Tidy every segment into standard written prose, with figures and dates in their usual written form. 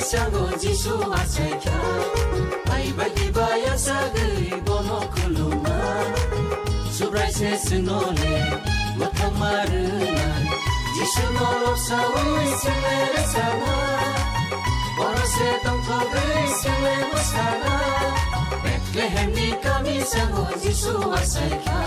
sango Jisu aseka ai bagi baya sagai bono kuluma subrai se sinole matamarunan Jisu no sawai semere sana bono se tong thogai seme masana Bethlehem ni kami sango Jisu aseka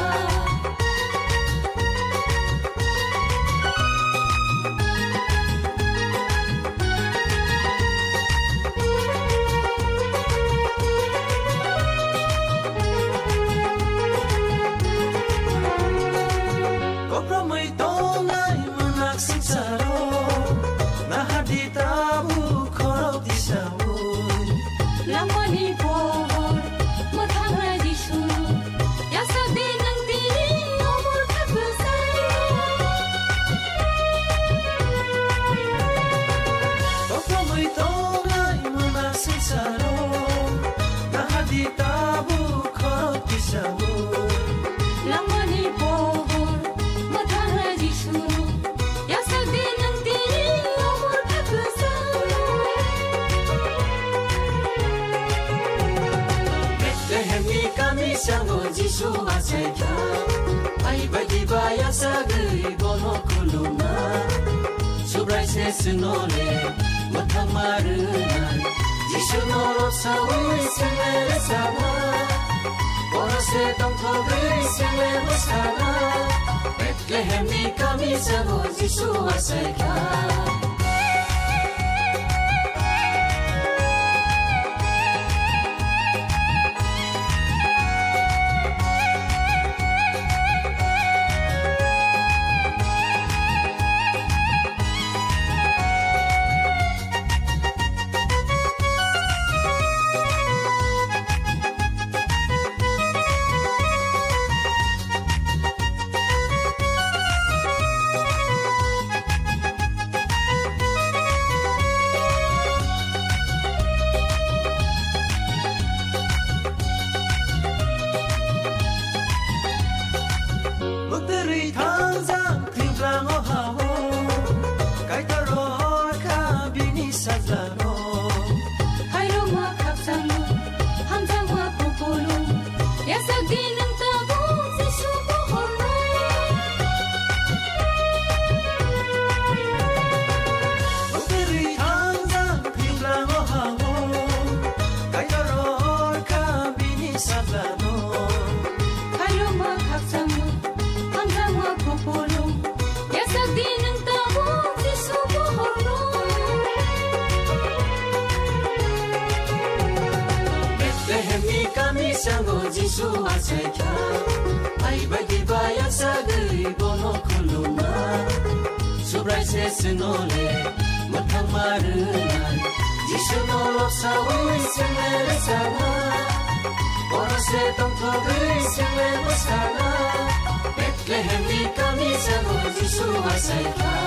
Sango Jisu aseka ai bagi baya sagai bono kuluma subrai se sinole matamarunan Jisu no sawai semere sana bono se tong thogai seme masana Bethlehem ni kami sango Jisu aseka Sango Jisu aseka ai bagi baya sagai bono kuluma subrai se sinole matamarunan Jisu no sawai semere sana bono se tong thogai seme masana Bethlehem ni kami sango Jisu aseka